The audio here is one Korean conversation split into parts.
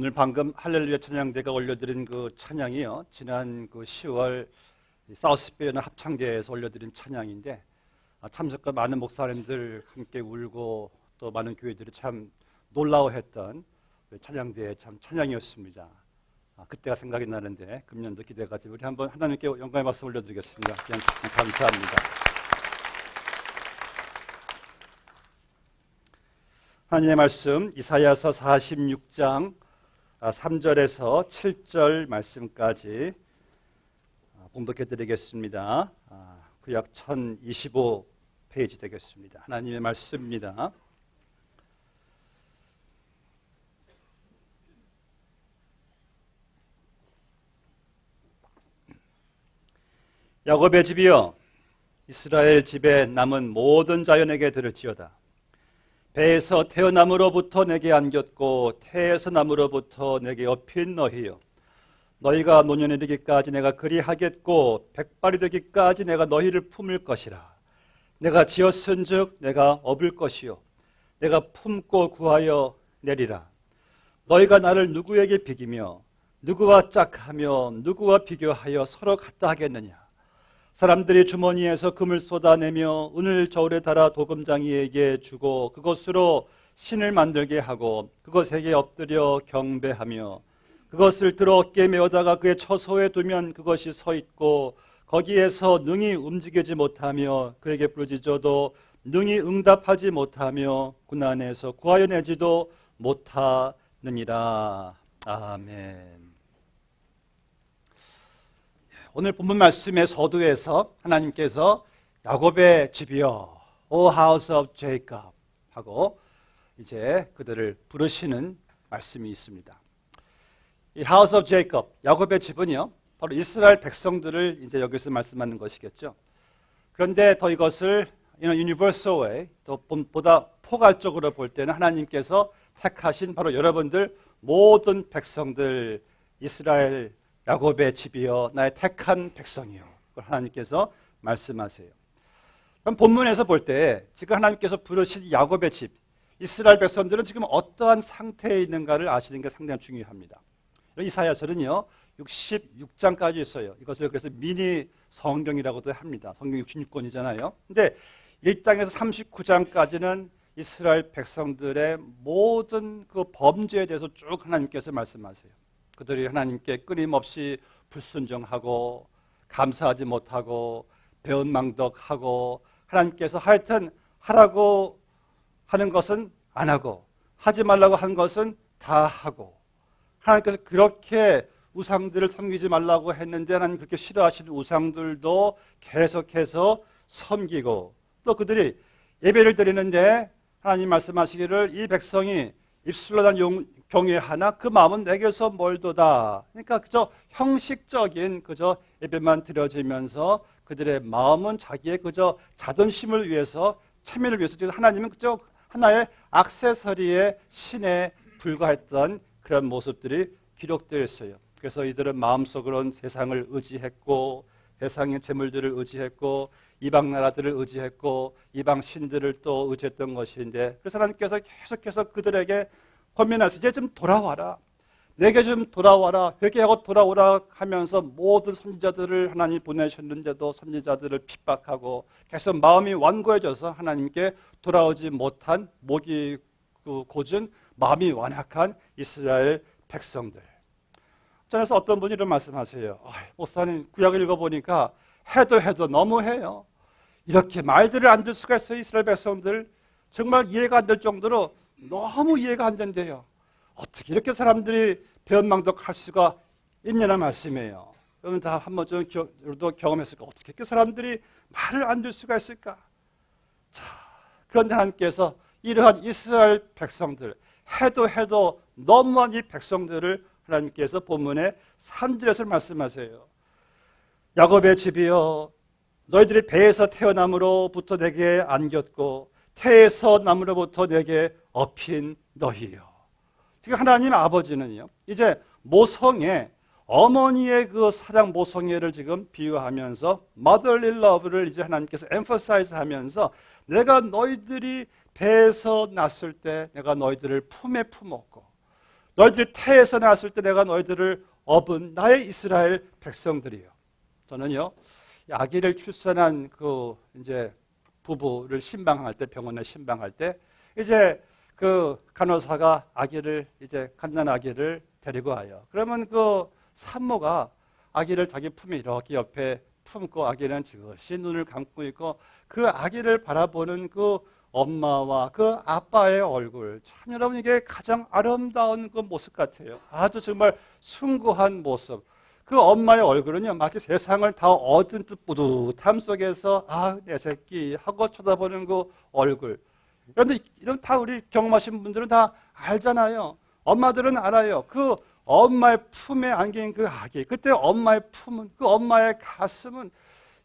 오늘 방금 할렐루야 찬양대가 올려드린 그 찬양이요, 지난 그 10월 사우스베이나 합창대에서 올려드린 찬양인데, 참석과 많은 목사님들 함께 울고 또 많은 교회들이 참 놀라워했던 찬양대의 참 찬양이었습니다. 그때가 생각이 나는데 금년도 기대가 되고 우리 한번 하나님께 영광의 박수 올려드리겠습니다. 그냥 감사합니다. 하나님의 말씀 이사야서 46장 3절에서 7절 말씀까지 봉독해 드리겠습니다. 구약 1025페이지 되겠습니다. 하나님의 말씀입니다. 야곱의 집이여, 이스라엘 집에 남은 모든 자연에게 들을지어다. 배에서 태어남으로부터 내게 안겼고 태에서 남으로부터 내게 업힌 너희여, 너희가 노년에 이르기까지 내가 그리하겠고 백발이 되기까지 내가 너희를 품을 것이라. 내가 지었은즉 내가 업을 것이요 내가 품고 구하여 내리라. 너희가 나를 누구에게 비기며 누구와 짝하며 누구와 비교하여 서로 같다 하겠느냐. 사람들이 주머니에서 금을 쏟아내며 은을 저울에 달아 도금장이에게 주고 그것으로 신을 만들게 하고 그것에게 엎드려 경배하며 그것을 들어 어깨에 메어다가 그의 처소에 두면 그것이 서 있고 거기에서 능히 움직이지 못하며 그에게 부르짖어도 능히 응답하지 못하며 고난에서 구하여 내지도 못하느니라. 아멘. 오늘 본문 말씀의 서두에서 하나님께서 야곱의 집이여, O house of Jacob 하고 이제 그들을 부르시는 말씀이 있습니다. 이 house of Jacob, 야곱의 집은요, 바로 이스라엘 백성들을 이제 여기서 말씀하는 것이겠죠. 그런데 더 이것을 universal way, 더 보다 포괄적으로 볼 때는 하나님께서 택하신 바로 여러분들 모든 백성들, 이스라엘 야곱의 집이여, 나의 택한 백성이여, 그걸 하나님께서 말씀하세요. 그럼 본문에서 볼 때 지금 하나님께서 부르신 야곱의 집, 이스라엘 백성들은 지금 어떠한 상태에 있는가를 아시는 게 상당히 중요합니다. 이사야서는요 66장까지 있어요. 이것을 그래서 미니 성경이라고도 합니다. 성경 66권이잖아요. 근데 1장에서 39장까지는 이스라엘 백성들의 모든 그 범죄에 대해서 쭉 하나님께서 말씀하세요. 그들이 하나님께 끊임없이 불순종하고 감사하지 못하고 배은망덕하고 하나님께서 하여튼 하라고 하는 것은 안 하고 하지 말라고 한 것은 다 하고, 하나님께서 그렇게 우상들을 섬기지 말라고 했는데 하나님 그렇게 싫어하시는 우상들도 계속해서 섬기고, 또 그들이 예배를 드리는데 하나님 말씀하시기를 이 백성이 입술로 난 경외하나 그 마음은 내게서 멀도다. 그러니까 그저 형식적인 그저 예배만 드려지면서 그들의 마음은 자기의 그저 자존심을 위해서, 체면을 위해서, 하나님은 그저 하나의 액세서리의 신에 불과했던 그런 모습들이 기록되어 있어요. 그래서 이들은 마음속으로는 세상을 의지했고 세상의 재물들을 의지했고 이방 나라들을 의지했고 이방 신들을 또 의지했던 것인데, 그래서 하나님께서 계속해서 그들에게 권면하셔서 이제 좀 돌아와라, 내게 좀 돌아와라, 회개하고 돌아오라 하면서 모든 선지자들을 하나님이 보내셨는데도 선지자들을 핍박하고 계속 마음이 완고해져서 하나님께 돌아오지 못한, 목이 고준 마음이 완악한 이스라엘 백성들. 그래서 어떤 분이 이런 말씀하세요. 목사님, 구약을 읽어보니까 해도 너무해요. 이렇게 말들을 안 들 수가 있어요. 이스라엘 백성들 정말 이해가 안 될 정도로 너무 이해가 안 된대요. 어떻게 이렇게 사람들이 배은망덕할 수가 있냐는 말씀이에요. 여러분 다 한 번쯤도 경험했을까? 어떻게 이렇게 사람들이 말을 안 들 수가 있을까? 자, 그런데 하나님께서 이러한 이스라엘 백성들, 해도 너무한 이 백성들을 하나님께서 본문의 3절에서 말씀하세요. 야곱의 집이여, 너희들이 배에서 태어남으로부터 내게 안겼고 태에서 남으로부터 내게 업힌 너희여. 지금 하나님 아버지는요, 이제 모성애, 어머니의 그 사랑 모성애를 지금 비유하면서 motherly love를 이제 하나님께서 emphasize 하면서 내가 너희들이 배에서 났을 때 내가 너희들을 품에 품었고 너희들이 태에서 나왔을 때 내가 너희들을 업은 나의 이스라엘 백성들이요. 저는요, 아기를 출산한 그 이제 부부를 신방할 때, 병원에 신방할 때 이제 그 간호사가 아기를 이제 갓난 아기를 데리고 와요. 그러면 그 산모가 아기를 자기 품에 이렇게 옆에 품고 아기는 지그시 눈을 감고 있고 그 아기를 바라보는 그 엄마와 그 아빠의 얼굴, 참 여러분 이게 가장 아름다운 그 모습 같아요. 아주 정말 숭고한 모습. 그 엄마의 얼굴은요 마치 세상을 다 얻은 듯 뿌듯함 속에서 아, 내 새끼 하고 쳐다보는 그 얼굴. 그런데 이런 다 우리 경험하신 분들은 다 알잖아요. 엄마들은 알아요. 그 엄마의 품에 안긴 그 아기, 그때 엄마의 품은, 그 엄마의 가슴은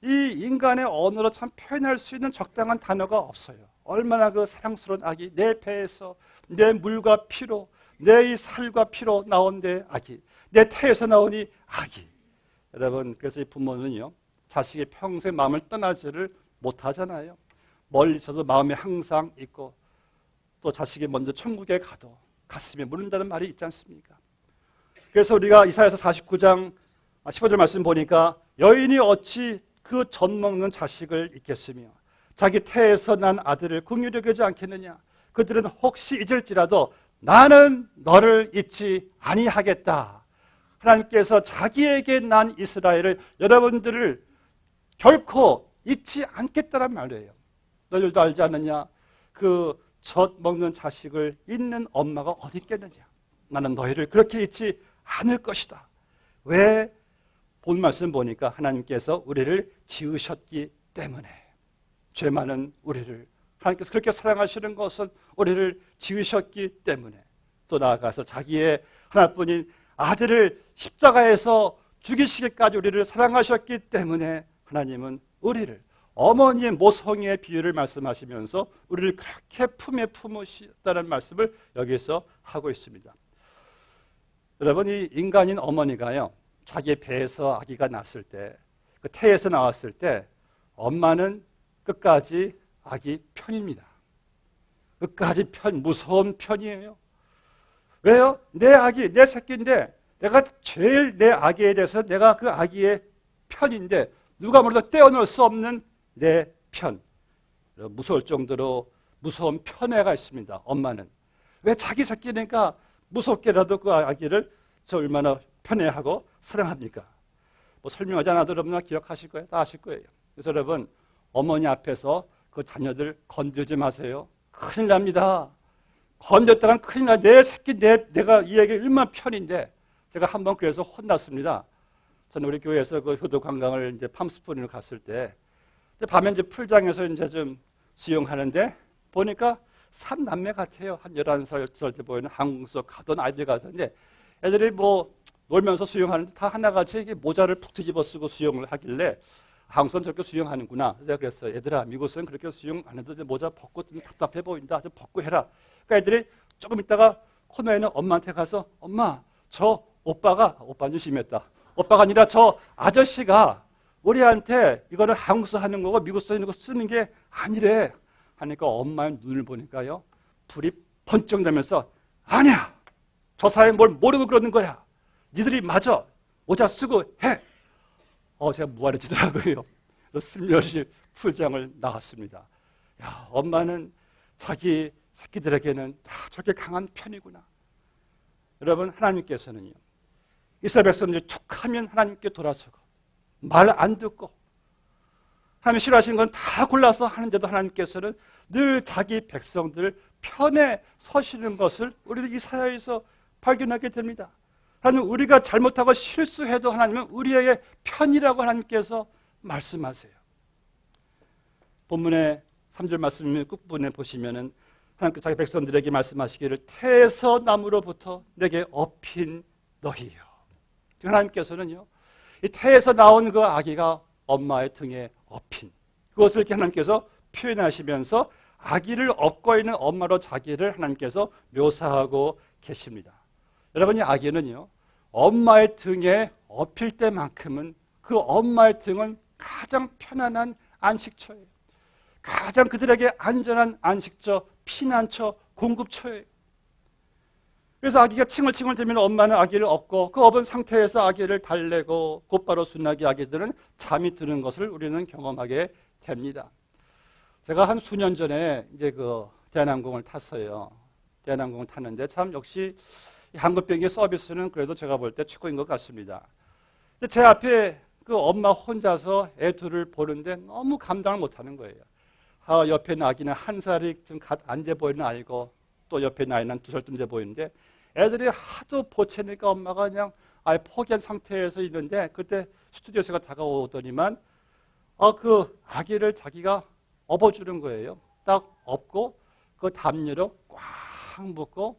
이 인간의 언어로 참 표현할 수 있는 적당한 단어가 없어요. 얼마나 그 사랑스러운 아기, 내 배에서 내 물과 피로, 내 이 살과 피로 나온 내 아기, 내 태에서 나온 이 아기. 여러분, 그래서 이 부모는요 자식이 평생 마음을 떠나지를 못하잖아요. 멀리 있어도 마음에 항상 있고 또 자식이 먼저 천국에 가도 가슴에 묻는다는 말이 있지 않습니까? 그래서 우리가 이사야서 49장 15절 말씀 보니까 여인이 어찌 그 젖 먹는 자식을 잊겠으며 자기 태에서 난 아들을 긍휼히 여기지 않겠느냐. 그들은 혹시 잊을지라도 나는 너를 잊지 아니하겠다. 하나님께서 자기에게 난 이스라엘을 여러분들을 결코 잊지 않겠다란 말이에요. 너희들도 알지 않느냐? 그 젖 먹는 자식을 잊는 엄마가 어디 있겠느냐. 나는 너희를 그렇게 잊지 않을 것이다. 왜? 본 말씀 보니까 하나님께서 우리를 지으셨기 때문에. 죄 많은 우리를 하나님께서 그렇게 사랑하시는 것은 우리를 지으셨기 때문에. 또 나아가서 자기의 하나뿐인 아들을 십자가에서 죽이시기까지 우리를 사랑하셨기 때문에 하나님은 우리를 어머니의 모성의 비유를 말씀하시면서 우리를 그렇게 품에 품으셨다는 말씀을 여기서 하고 있습니다. 여러분, 이 인간인 어머니가요 자기 배에서 아기가 났을 때, 그 태에서 나왔을 때 엄마는 끝까지 아기 편입니다. 끝까지 무서운 편이에요. 왜요? 내 아기, 내 새끼인데 내가 제일 내 아기에 대해서 내가 그 아기의 편인데 누가 뭐라도 떼어놓을 수 없는 내 편. 무서울 정도로 무서운 편애가 있습니다. 엄마는. 왜? 자기 새끼니까 무섭게라도 그 아기를 저 얼마나 편애하고 사랑합니까? 뭐 설명하지 않아도 여러분 기억하실 거예요. 다 아실 거예요. 그래서 여러분 어머니 앞에서 그 자녀들 건들지 마세요. 큰일 납니다. 건졌다간 큰일 나. 내 새끼 내가 이 애기 얼마나 편인데. 제가 한번 그래서 혼났습니다. 저는 우리 교회에서 그 효도 관광을 이제 팜스프링을 갔을 때 밤에 이제 풀장에서 이제 좀 수영하는데 보니까 3남매 같아요. 한 11살 때 보이는 한국에서 가던 아이들 같은데 애들이 뭐 놀면서 수영하는데 다 하나같이 이게 모자를 푹 뒤집어 쓰고 수영을 하길래 한국에서는 저렇게 수영하는구나. 제가 그랬어요. 얘들아, 미국에서는 그렇게 수영 안 해도 모자 벗고 좀 답답해 보인다. 좀 벗고 해라. 그러니까 애들이 조금 있다가 코너에 있는 엄마한테 가서 엄마, 저 오빠는 심했다. 오빠가 아니라 저 아저씨가 우리한테 이거는 한국에서 하는 거고 미국에서 있는 거 쓰는 게 아니래. 하니까 엄마의 눈을 보니까요. 불이 번쩍 나면서 아니야. 저 사람이 뭘 모르고 그러는 거야. 니들이 맞아. 모자 쓰고 해. 제가 무안해지더라고요. 슬며시 풀장을 나왔습니다. 야, 엄마는 자기 새끼들에게는 다 저렇게 강한 편이구나. 여러분, 하나님께서는요. 이스라엘 백성들이 툭하면 하나님께 돌아서고 말 안 듣고 하나님 싫어하시는 건 다 골라서 하는데도 하나님께서는 늘 자기 백성들 편에 서시는 것을 우리도 이사야에서 발견하게 됩니다. 하나님, 우리가 잘못하고 실수해도 하나님은 우리의 편이라고 하나님께서 말씀하세요. 본문의 3절 말씀 끝부분에 보시면은 하나님께서 자기 백성들에게 말씀하시기를 태에서 나무로부터 내게 업힌 너희요. 하나님께서는요, 이 태에서 나온 그 아기가 엄마의 등에 업힌 그것을 이렇게 하나님께서 표현하시면서 아기를 업고 있는 엄마로 자기를 하나님께서 묘사하고 계십니다. 여러분, 이 아기는요, 엄마의 등에 업힐 때만큼은 그 엄마의 등은 가장 편안한 안식처예요. 가장 그들에게 안전한 안식처, 피난처, 공급처예요. 그래서 아기가 칭얼칭얼 대면 엄마는 아기를 업고 그 업은 상태에서 아기를 달래고 곧바로 순하게 아기들은 잠이 드는 것을 우리는 경험하게 됩니다. 제가 한 수년 전에 이제 그 대한항공을 탔어요. 대한항공을 탔는데 참 역시 한국 비행기 서비스는 그래도 제가 볼 때 최고인 것 같습니다. 제 앞에 그 엄마 혼자서 애 둘을 보는데 너무 감당을 못하는 거예요. 옆에 있는 아기는 1살이 좀 안 돼 보이는 아이고 또 옆에 있는 아이는 2살쯤 돼 보이는데 애들이 하도 보채니까 엄마가 그냥 아예 포기한 상태에서 있는데 그때 스튜디오스가 다가오더니만 그 아기를 자기가 업어주는 거예요. 딱 업고 그 담요로 꽉 묶고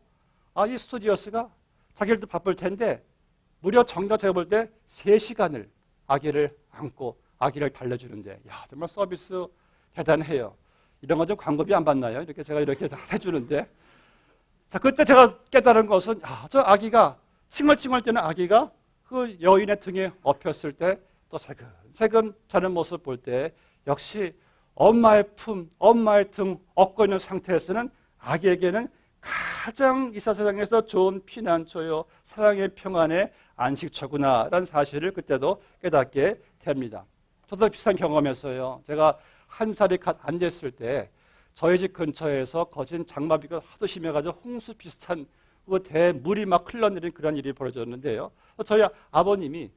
이 스튜디오스가 자기들도 바쁠 텐데 무려 정작 제가 볼 때 3시간을 아기를 안고 아기를 달래주는데 야 정말 서비스 대단해요. 이런 거 좀 광고비 안 받나요? 이렇게 제가 이렇게 다 해주는데 자 그때 제가 깨달은 것은 저 아기가 칭얼칭얼 대는 아기가 그 여인의 등에 업혔을 때 또 새금 자는 모습 볼 때 역시 엄마의 품, 엄마의 등 업고 있는 상태에서는 아기에게는 가장 이 세상에서 좋은 피난처요 사랑의 평안의 안식처구나라는 사실을 그때도 깨닫게 됩니다. 저도 비슷한 경험에서요. 제가 1살이 갓 앉았을 때 저희 집 근처에서 거진 장마비가 하도 심해가지고 홍수 비슷한 그 대물이 막 흘러내린 그런 일이 벌어졌는데요. 저희 아버님이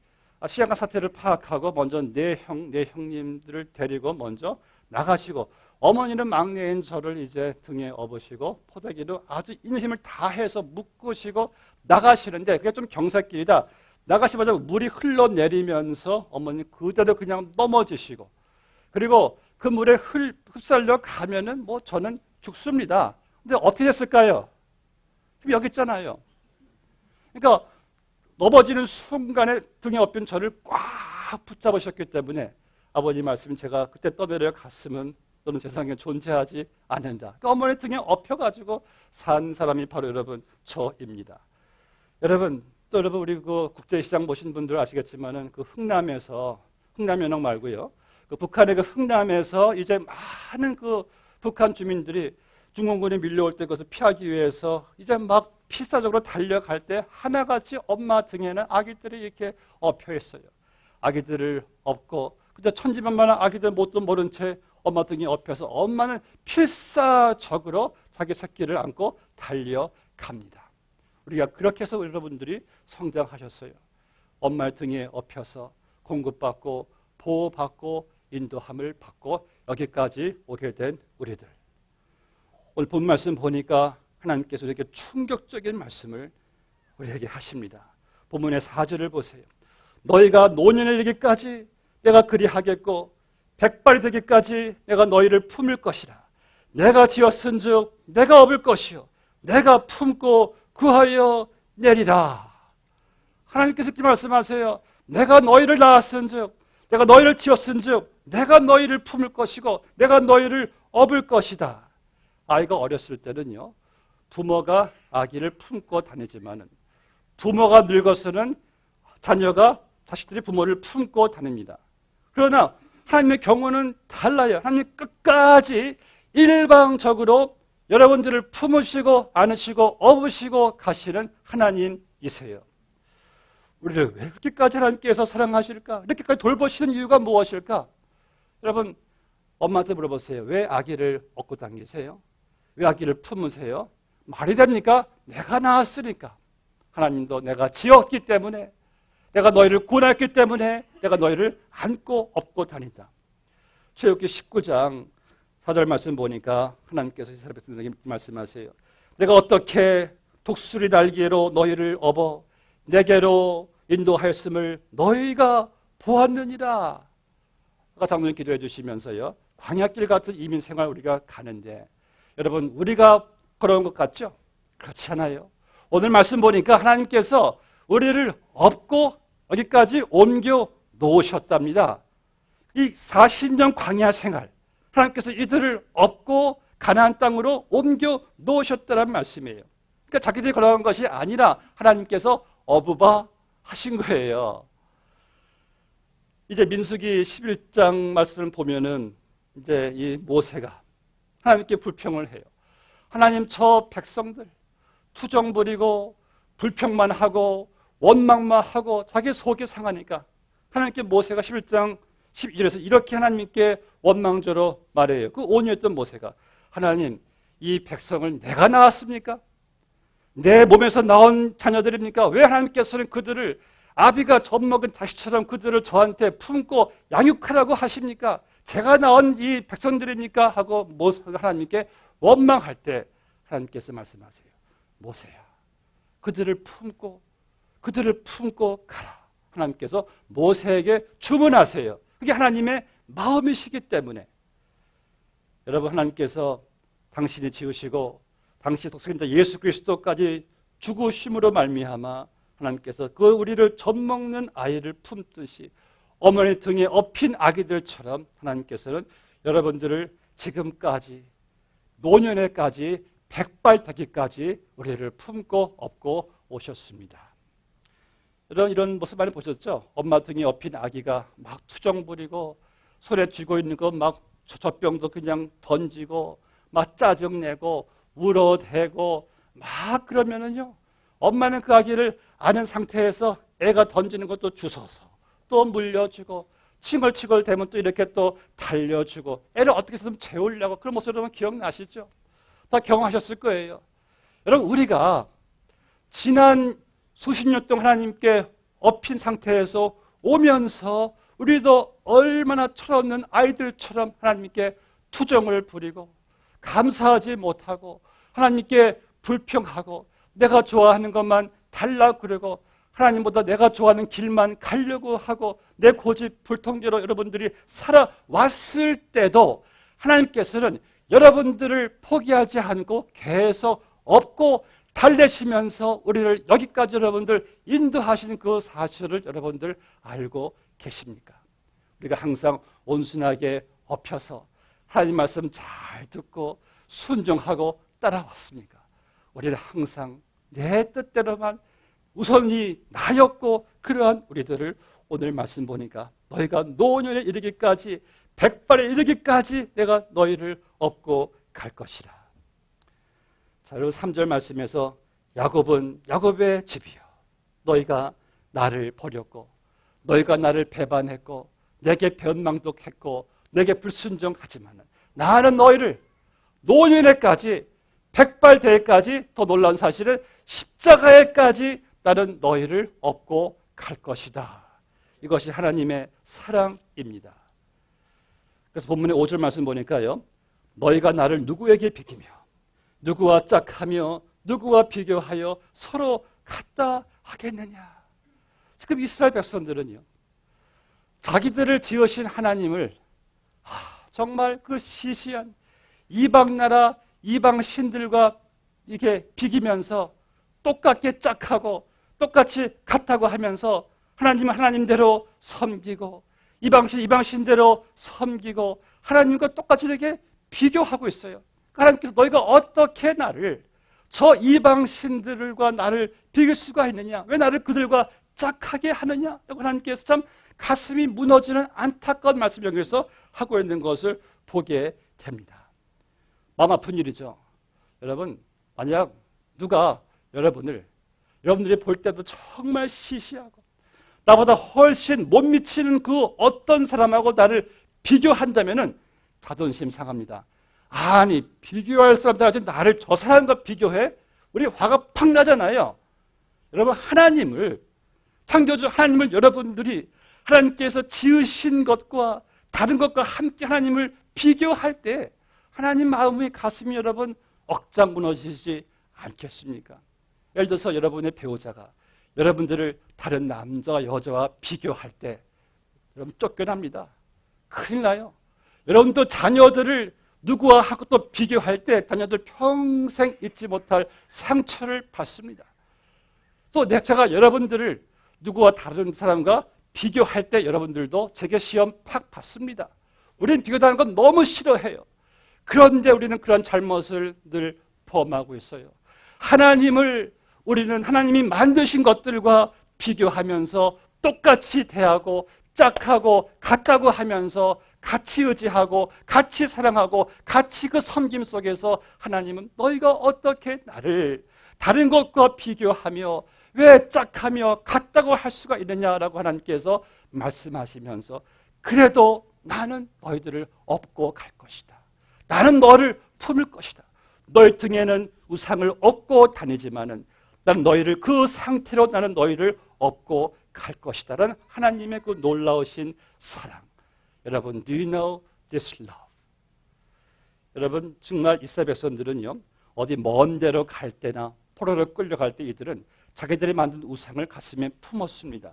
시한가 사태를 파악하고 먼저 내 형님들을 데리고 먼저 나가시고 어머니는 막내인 저를 이제 등에 업으시고 포대기로 아주 인심을 다해서 묶으시고 나가시는데 그게 좀 경사길이다. 나가시자마자 물이 흘러내리면서 어머니 그대로 그냥 넘어지시고 그리고 그 물에 흡살려 가면은 뭐 저는 죽습니다. 근데 어떻게 됐을까요? 지금 여기 있잖아요. 그러니까 넘어지는 순간에 등에 업힌 저를 꽉 붙잡으셨기 때문에 아버지 말씀 제가 그때 떠내려 갔으면 너는 세상에 존재하지 않는다. 그러니까 어머니 등에 업혀가지고 산 사람이 바로 여러분 저입니다. 여러분 또 여러분 우리 그 국제시장 보신 분들 아시겠지만은 그 흥남에서 흥남연합 말고요. 그 북한의 그 흥남에서 이제 많은 그 북한 주민들이 중공군이 밀려올 때 그것을 피하기 위해서 이제 막 필사적으로 달려갈 때 하나같이 엄마 등에는 아기들이 이렇게 업혀 있어요. 아기들을 업고 근데 천지만만한 아기들 뭣도 모른 채 엄마 등에 업혀서 엄마는 필사적으로 자기 새끼를 안고 달려갑니다. 우리가 그렇게 해서 여러분들이 성장하셨어요. 엄마 등에 업혀서 공급받고 보호받고 인도함을 받고 여기까지 오게 된 우리들. 오늘 본 말씀 보니까 하나님께서 이렇게 충격적인 말씀을 우리에게 하십니다. 본문의 4절을 보세요. 너희가 노년에 이르기까지 내가 그리하겠고 백발이 되기까지 내가 너희를 품을 것이라. 내가 지었은즉 내가 업을 것이요 내가 품고 구하여 내리라. 하나님께서 이렇게 말씀하세요. 내가 너희를 낳았은즉 내가 너희를 지었은즉 내가 너희를 품을 것이고 내가 너희를 업을 것이다. 아이가 어렸을 때는요. 부모가 아기를 품고 다니지만은 부모가 늙어서는 자녀가 자식들이 부모를 품고 다닙니다. 그러나 하나님의 경우는 달라요. 하나님 끝까지 일방적으로 여러분들을 품으시고 안으시고 업으시고 가시는 하나님이세요. 우리를 왜 이렇게까지 하나님께서 사랑하실까? 이렇게까지 돌보시는 이유가 무엇일까? 여러분 엄마한테 물어보세요. 왜 아기를 업고 다니세요? 왜 아기를 품으세요? 말이 됩니까? 내가 낳았으니까. 하나님도 내가 지었기 때문에 내가 너희를 구원했기 때문에 내가 너희를 안고 업고 다닌다. 출애굽기 19장 4절 말씀 보니까 하나님께서 이스라엘 백성들에게 말씀하세요. 내가 어떻게 독수리 날개로 너희를 업어 내게로 인도하였음을 너희가 보았느니라. 아까 장로님 기도해 주시면서요. 광야길 같은 이민 생활 우리가 가는데 여러분 우리가 걸어온 것 같죠? 그렇지 않아요. 오늘 말씀 보니까 하나님께서 우리를 업고 여기까지 옮겨 놓으셨답니다. 이 40년 광야 생활 하나님께서 이들을 업고 가나안 땅으로 옮겨 놓으셨다는 말씀이에요. 그러니까 자기들이 걸어간 것이 아니라 하나님께서 어부바 하신 거예요. 이제 민수기 11장 말씀을 보면은 이제 이 모세가 하나님께 불평을 해요. 하나님 저 백성들 투정 부리고 불평만 하고 원망만 하고 자기 속이 상하니까 하나님께 모세가 11장 12절에서 이렇게 하나님께 원망적으로 말해요. 그 온유했던 모세가 하나님, 이 백성을 내가 낳았습니까? 내 몸에서 나온 자녀들입니까? 왜 하나님께서는 그들을 아비가 젖먹은 자식처럼 그들을 저한테 품고 양육하라고 하십니까? 제가 낳은 이 백성들입니까? 하고 모세가 하나님께 원망할 때 하나님께서 말씀하세요. 모세야, 그들을 품고 가라. 하나님께서 모세에게 주문하세요. 그게 하나님의 마음이시기 때문에. 여러분, 하나님께서 당신이 지으시고 당시 독생자 예수 그리스도까지 죽으심으로 말미암아 하나님께서 그 우리를 젖먹는 아이를 품듯이 어머니 등에 업힌 아기들처럼 하나님께서는 여러분들을 지금까지 노년에까지 백발되기까지 우리를 품고 업고 오셨습니다. 이런 모습 많이 보셨죠? 엄마 등에 업힌 아기가 막 투정 부리고 손에 쥐고 있는 거 막 젖병도 그냥 던지고 막 짜증내고 울어대고 막 그러면은요, 엄마는 그 아기를 아는 상태에서 애가 던지는 것도 주워서 또 물려주고 칭얼칭얼 대면 또 이렇게 또 달려주고 애를 어떻게 해서든 재우려고 그런 모습 여러분 기억나시죠? 다 경험하셨을 거예요. 여러분, 우리가 지난 수십 년 동안 하나님께 업힌 상태에서 오면서 우리도 얼마나 철없는 아이들처럼 하나님께 투정을 부리고 감사하지 못하고 하나님께 불평하고 내가 좋아하는 것만 달라고 그러고 하나님보다 내가 좋아하는 길만 가려고 하고 내 고집 불통제로 여러분들이 살아왔을 때도 하나님께서는 여러분들을 포기하지 않고 계속 업고 달래시면서 우리를 여기까지 여러분들 인도하시는 그 사실을 여러분들 알고 계십니까? 우리가 항상 온순하게 업혀서 하나님 말씀 잘 듣고 순종하고 따라왔습니까? 우리는 항상 내 뜻대로만 우선이 나였고 그러한 우리들을 오늘 말씀 보니까 너희가 노년에 이르기까지 백발에 이르기까지 내가 너희를 업고 갈 것이라. 자, 그리고 3절 말씀에서 야곱은 야곱의 집이여 너희가 나를 버렸고 너희가 나를 배반했고 내게 변망독했고 내게 불순종하지만 나는 너희를 노년에까지 백발대회까지 더 놀라운 사실은 십자가에까지 나는 너희를 업고 갈 것이다. 이것이 하나님의 사랑입니다. 그래서 본문의 5절 말씀 보니까요, 너희가 나를 누구에게 비기며 누구와 짝하며 누구와 비교하여 서로 같다 하겠느냐. 지금 이스라엘 백성들은요, 자기들을 지으신 하나님을 정말 그 시시한 이방 나라 이방 신들과 이게 비기면서 똑같게 짝하고 똑같이 같다고 하면서 하나님은 하나님대로 섬기고 이방 신대로 섬기고 하나님과 똑같이 이렇게 비교하고 있어요. 하나님께서 너희가 어떻게 나를 저 이방 신들과 나를 비길 수가 있느냐? 왜 나를 그들과 짝하게 하느냐? 하나님께서 참 가슴이 무너지는 안타까운 말씀 여기서 하고 있는 것을 보게 됩니다. 마음 아픈 일이죠. 여러분, 만약 누가 여러분들이 볼 때도 정말 시시하고 나보다 훨씬 못 미치는 그 어떤 사람하고 나를 비교한다면은 자존심 상합니다. 아니, 비교할 사람들 아직 나를 저 사람과 비교해? 우리 화가 팍 나잖아요. 여러분, 창조주 하나님을 여러분들이 하나님께서 지으신 것과 다른 것과 함께 하나님을 비교할 때 하나님 마음의 가슴이 여러분 억장 무너지지 않겠습니까? 예를 들어서 여러분의 배우자가 여러분들을 다른 남자와 여자와 비교할 때 여러분 쫓겨납니다. 큰일 나요. 여러분도 자녀들을 누구와 하고 또 비교할 때 자녀들 평생 잊지 못할 상처를 받습니다. 또 제가 여러분들을 누구와 다른 사람과 비교할 때 여러분들도 제게 시험 팍 받습니다. 우리는 비교하는 건 너무 싫어해요. 그런데 우리는 그런 잘못을 늘 범하고 있어요. 우리는 하나님이 만드신 것들과 비교하면서 똑같이 대하고 짝하고 같다고 하면서 같이 의지하고 같이 사랑하고 같이 그 섬김 속에서 하나님은 너희가 어떻게 나를 다른 것과 비교하며 왜 짝하며 같다고 할 수가 있느냐라고 하나님께서 말씀하시면서 그래도 나는 너희들을 업고 갈 것이다. 나는 너를 품을 것이다. 너희 등에는 우상을 업고 다니지만은 나는 너희를 그 상태로 나는 너희를 업고 갈 것이다. 라는 하나님의 그 놀라우신 사랑. 여러분, do you know this love? 여러분, 정말 이스라엘 백성들은요, 어디 먼 데로 갈 때나 포로로 끌려갈 때 이들은 자기들이 만든 우상을 가슴에 품었습니다.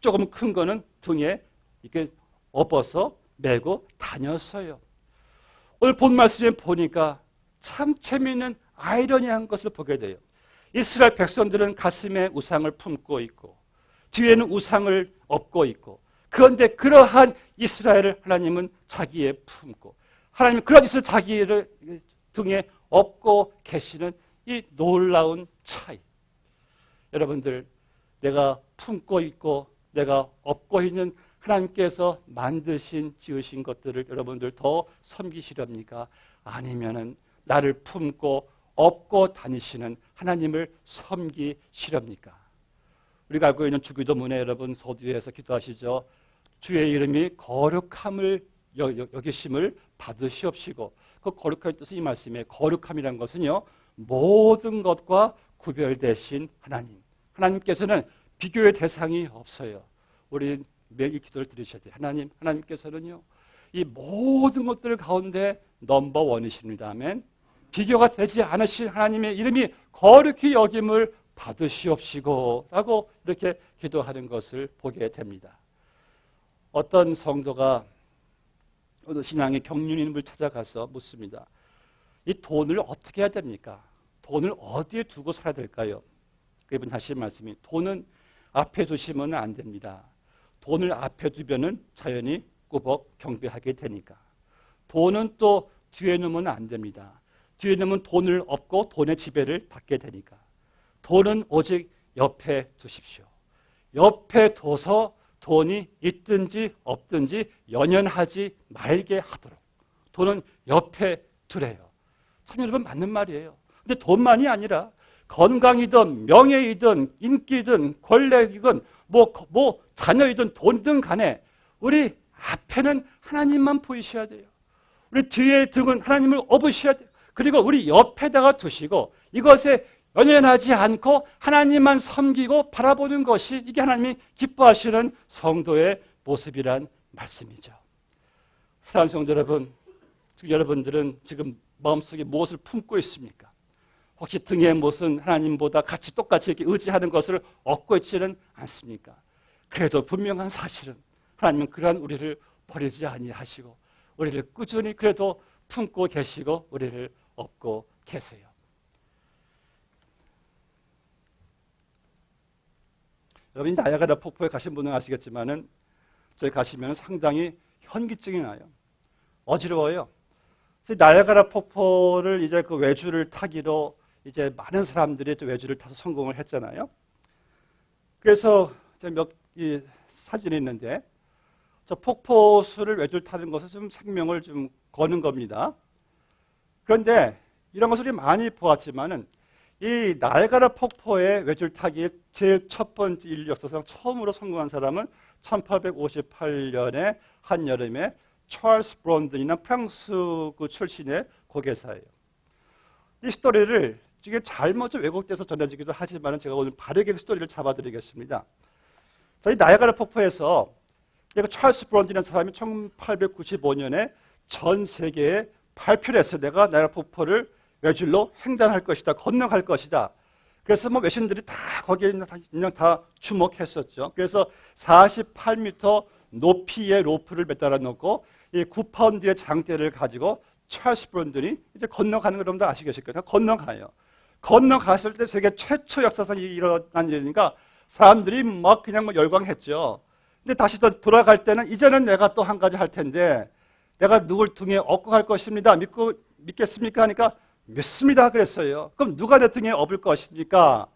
조금 큰 거는 등에 이렇게 업어서 메고 다녔어요. 오늘 본 말씀에 보니까 참 재미있는 아이러니한 것을 보게 돼요. 이스라엘 백성들은 가슴에 우상을 품고 있고 뒤에는 우상을 업고 있고, 그런데 그러한 이스라엘을 하나님은 자기의 품고 하나님은 그런 이스라엘 자기를 등에 업고 계시는 이 놀라운 차이. 여러분들, 내가 품고 있고 내가 업고 있는 하나님께서 만드신 지으신 것들을 여러분들 더 섬기시렵니까? 아니면은 나를 품고 업고 다니시는 하나님을 섬기시렵니까? 우리가 알고 있는 주기도문에 여러분 서두에서 기도하시죠. 주의 이름이 거룩함을 여기심을 받으시옵시고, 그 거룩함의 뜻은 이 말씀에 거룩함이라는 것은요, 모든 것과 구별되신 하나님. 하나님께서는 비교의 대상이 없어요. 우리 매일 이 기도를 드리셔야 돼요. 하나님께서는요, 이 모든 것들 가운데 넘버 원이십니다. 아멘. 비교가 되지 않으신 하나님의 이름이 거룩히 여김을 받으시옵시고 라고 이렇게 기도하는 것을 보게 됩니다. 어떤 성도가 어느 신앙의 경륜인을 찾아가서 묻습니다. 이 돈을 어떻게 해야 됩니까? 돈을 어디에 두고 살아야 될까요? 그분 하신 말씀이, 돈은 앞에 두시면 안 됩니다. 돈을 앞에 두면은 자연히 꾸벅 경배하게 되니까. 돈은 또 뒤에 놓으면 안 됩니다. 뒤에 놓으면 돈을 얻고 돈의 지배를 받게 되니까. 돈은 오직 옆에 두십시오. 옆에 둬서 돈이 있든지 없든지 연연하지 말게 하도록. 돈은 옆에 두래요. 참 여러분, 맞는 말이에요. 근데 돈만이 아니라 건강이든 명예이든 인기든 권력이든 뭐 자녀이든 돈든 간에 우리 앞에는 하나님만 보이셔야 돼요. 우리 뒤에 등은 하나님을 업으셔야 돼요. 그리고 우리 옆에다가 두시고 이것에 연연하지 않고 하나님만 섬기고 바라보는 것이 이게 하나님이 기뻐하시는 성도의 모습이란 말씀이죠. 사랑하는 성도 여러분, 여러분들은 지금 마음속에 무엇을 품고 있습니까? 혹시 등에 무슨 하나님보다 같이 똑같이 이렇게 의지하는 것을 얻고 있지는 않습니까? 그래도 분명한 사실은 하나님은 그러한 우리를 버리지 아니하시고 우리를 꾸준히 그래도 품고 계시고 우리를 업고 계세요. 여러분이 나야가라 폭포에 가신 분은 아시겠지만은 저기 가시면 상당히 현기증이 나요. 어지러워요. 나야가라 폭포를 이제 그 외주를 타기로 이제 많은 사람들이 또 외주를 타서 성공을 했잖아요. 그래서 이 사진이 있는데 저 폭포수를 외주를 타는 것은 좀 생명을 좀 거는 겁니다. 그런데 이런 것을 많이 보았지만은 이 나야가라 폭포의 외줄 타기에 제일 첫 번째 인류 역사상 처음으로 성공한 사람은 1858년에 한여름에 찰스 브론든이나 프랑스 그 출신의 고개사예요. 이 스토리를 이게 잘못 왜곡돼서 전해지기도 하지만 제가 오늘 바르게 그 스토리를 잡아드리겠습니다. 자, 이 나야가라 폭포에서 찰스 브론든이라는 사람이 1895년에 전 세계에 발표를 했어요. 내가 나야가라 폭포를 외줄로 횡단할 것이다, 건너갈 것이다. 그래서 뭐 외신들이 다 거기에 그냥 다 주목했었죠. 그래서 48m 높이의 로프를 매달아 놓고 이 9파운드의 장대를 가지고 찰스 브론든이 이제 건너가는 걸 여러분들 아시겠을 거예요. 건너가요. 건너갔을 때 세계 최초 역사상 일어난 일이니까 사람들이 막 그냥 뭐 열광했죠. 근데 다시 또 돌아갈 때는 이제는 내가 또 한 가지 할 텐데 내가 누굴 등에 업고 갈 것입니다. 믿겠습니까? 하니까 믿습니다. 그랬어요. 그럼 누가 내 등에 업을 것입니까?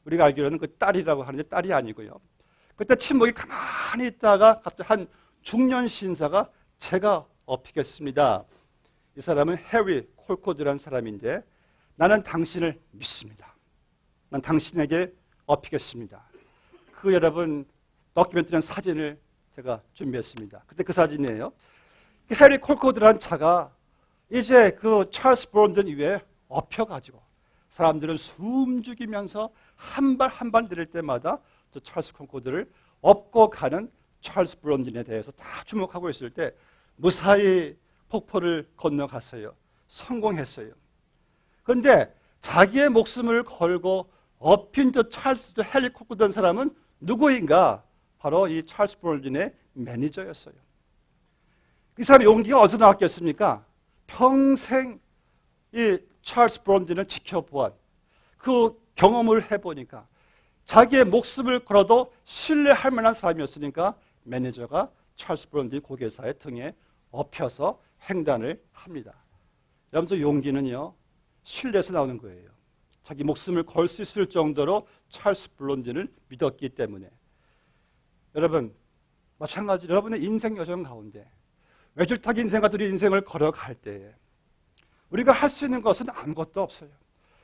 우리가 알기로는 그 딸이라고 하는데 딸이 아니고요. 그때 친목이 가만히 있다가 갑자기 한 중년 신사가 제가 업히겠습니다. 이 사람은 해리 콜코드라는 사람인데 나는 당신을 믿습니다. 난 당신에게 업히겠습니다. 그 여러분 다큐멘터리 사진을 제가 준비했습니다. 그때 그 사진이에요. 해리 콜코드라는 차가 이제 그 찰스 브론든 위에 업혀가지고 사람들은 숨 죽이면서 한 발 한 발 내릴 때마다 저 찰스 콜코드를 업고 가는 찰스 브론든에 대해서 다 주목하고 있을 때 무사히 폭포를 건너갔어요. 성공했어요. 그런데 자기의 목숨을 걸고 업힌 저 찰스 해리 콜코드라는 사람은 누구인가? 바로 이 찰스 브론든의 매니저였어요. 이 사람의 용기가 어디서 나왔겠습니까? 평생 이 찰스 브론든을 지켜보았 그 경험을 해보니까 자기의 목숨을 걸어도 신뢰할 만한 사람이었으니까 매니저가 찰스 브론든 고개사의 등에 업혀서 횡단을 합니다. 여러분, 용기는요 신뢰에서 나오는 거예요. 자기 목숨을 걸 수 있을 정도로 찰스 브론든을 믿었기 때문에. 여러분, 마찬가지로 여러분의 인생 여정 가운데 외줄타기 인생가들이 인생을 걸어갈 때에 우리가 할 수 있는 것은 아무것도 없어요.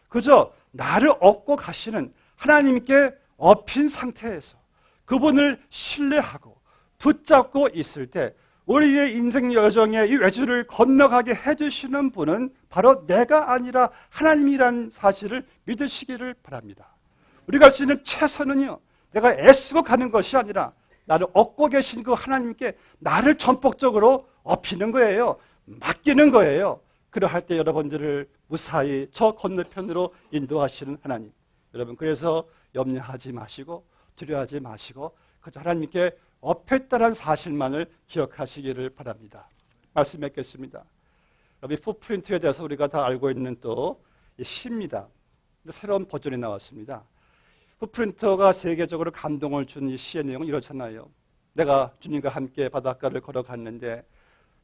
그저 나를 업고 가시는 하나님께 업힌 상태에서 그분을 신뢰하고 붙잡고 있을 때 우리의 인생 여정에 이 외줄을 건너가게 해주시는 분은 바로 내가 아니라 하나님이라는 사실을 믿으시기를 바랍니다. 우리가 할 수 있는 최선은요, 내가 애쓰고 가는 것이 아니라 나를 업고 계신 그 하나님께 나를 전폭적으로 업히는 거예요. 맡기는 거예요. 그러할 때 여러분들을 무사히 저 건너편으로 인도하시는 하나님. 여러분, 그래서 염려하지 마시고 두려워하지 마시고 그저 하나님께 업했다는 사실만을 기억하시기를 바랍니다. 말씀 맺겠습니다. 여러분, 풋프린트에 대해서 우리가 다 알고 있는 또 시입니다. 새로운 버전이 나왔습니다. 풋프린트가 세계적으로 감동을 준 이 시의 내용은 이렇잖아요. 내가 주님과 함께 바닷가를 걸어갔는데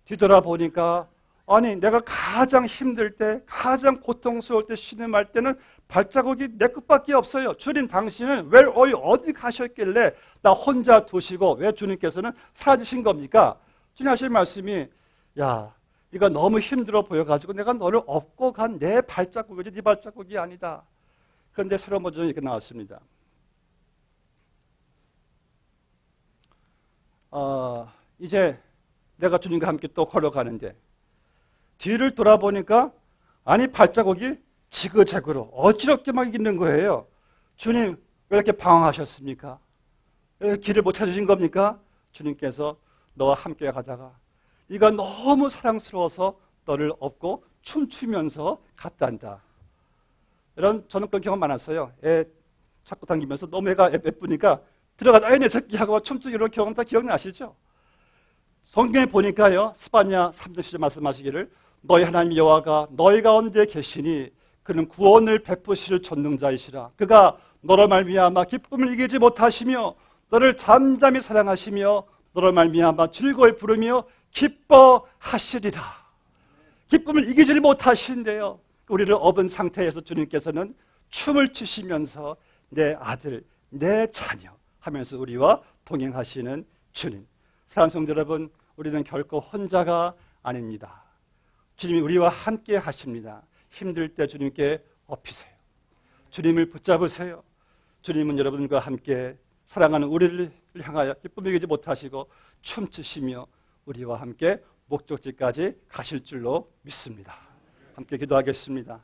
뒤돌아보니까 아니 내가 가장 힘들 때 가장 고통스러울 때 신음할 때는 발자국이 내 끝밖에 없어요. 주님 당신은 왜 어디 가셨길래 나 혼자 두시고 왜 주님께서는 사라지신 겁니까? 주님 하실 말씀이 야 이거 너무 힘들어 보여가지고 내가 너를 업고 간 내 발자국이지 네 발자국이 아니다. 그런데 새로운 버전이 이렇게 나왔습니다. 이제 내가 주님과 함께 또 걸어가는데 뒤를 돌아보니까 아니 발자국이 지그재그로 어지럽게 막 있는 거예요. 주님 왜 이렇게 방황하셨습니까? 왜 길을 못 찾으신 겁니까? 주님께서 너와 함께 가다가 네가 너무 사랑스러워서 너를 업고 춤추면서 갔단다. 여러분, 저는 그런 경험 많았어요. 애 자꾸 당기면서 너무 애가 예쁘니까 들어가자 내 새끼 하고 춤추기로 경험 다 기억나시죠? 성경에 보니까요, 스바냐 3장 10절 말씀하시기를 너희 하나님 여호와가 너희 가운데 계시니 그는 구원을 베푸실 전능자이시라. 그가 너로 말미암아 기쁨을 이기지 못하시며 너를 잠잠히 사랑하시며 너로 말미암아 즐거이 부르며 기뻐하시리라. 기쁨을 이기지 못하신대요. 우리를 업은 상태에서 주님께서는 춤을 추시면서 내 아들, 내 자녀 하면서 우리와 동행하시는 주님. 사랑하는 성도 여러분, 우리는 결코 혼자가 아닙니다. 주님이 우리와 함께 하십니다. 힘들 때 주님께 업히세요. 주님을 붙잡으세요. 주님은 여러분과 함께 사랑하는 우리를 향하여 기쁨을 이기지 못하시고 춤추시며 우리와 함께 목적지까지 가실 줄로 믿습니다. 함께 기도하겠습니다.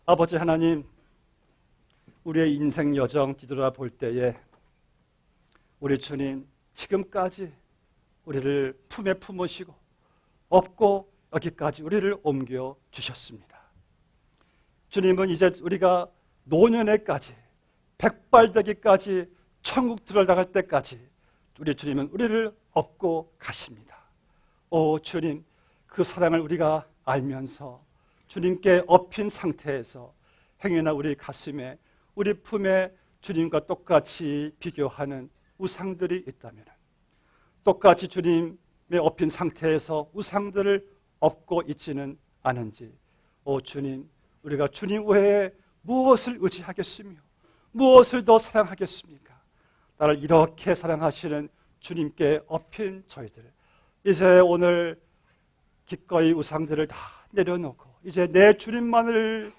아버지 하나님, 우리의 인생 여정 뒤돌아볼 때에 우리 주님 지금까지 우리를 품에 품으시고 업고 여기까지 우리를 옮겨 주셨습니다. 주님은 이제 우리가 노년에까지 백발되기까지 천국 들어갈 때까지 우리 주님은 우리를 업고 가십니다. 오 주님, 그 사랑을 우리가 알면서 주님께 업힌 상태에서 행여나 우리 가슴에 우리 품에 주님과 똑같이 비교하는 우상들이 있다면 똑같이 주님의 업힌 상태에서 우상들을 업고 있지는 않은지 오 주님, 우리가 주님 외에 무엇을 의지하겠으며 무엇을 더 사랑하겠습니까? 나를 이렇게 사랑하시는 주님께 업힌 저희들, 이제 오늘 기꺼이 우상들을 다 내려놓고 이제 내 주님만을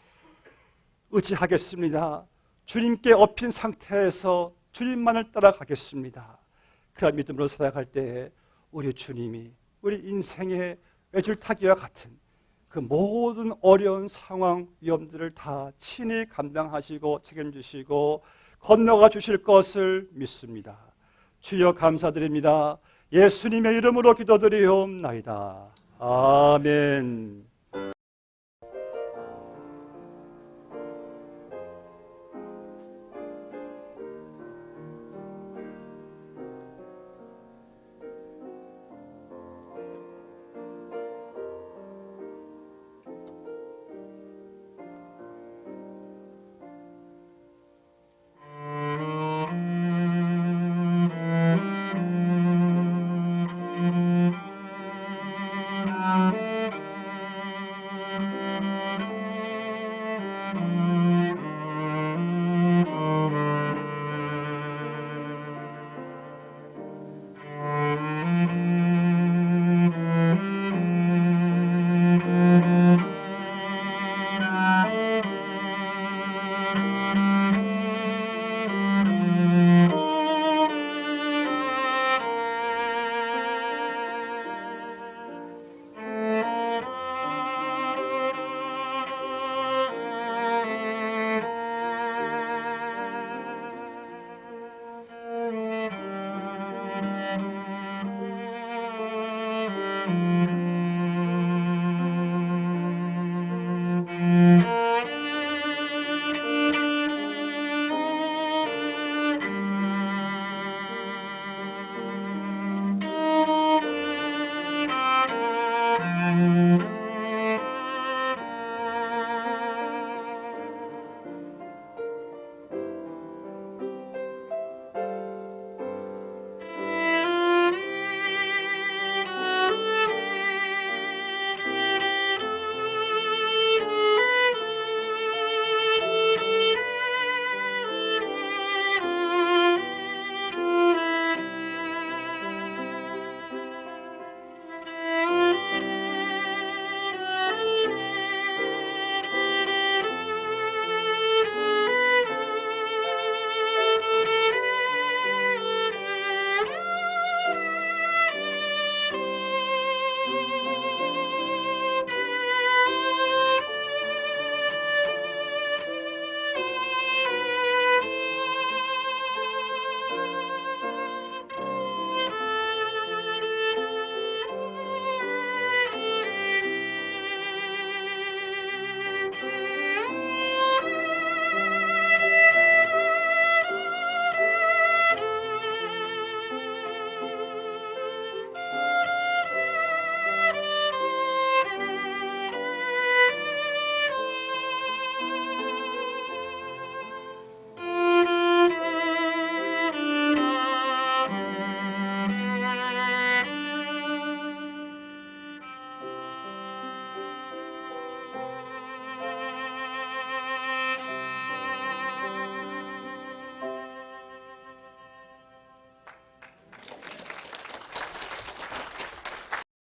의지하겠습니다. 주님께 엎인 상태에서 주님만을 따라가겠습니다. 그런 믿음으로 살아갈 때 우리 주님이 우리 인생의 외줄타기와 같은 그 모든 어려운 상황, 위험들을 다 친히 감당하시고 책임지시고 건너가 주실 것을 믿습니다. 주여 감사드립니다. 예수님의 이름으로 기도드리옵나이다. 아멘.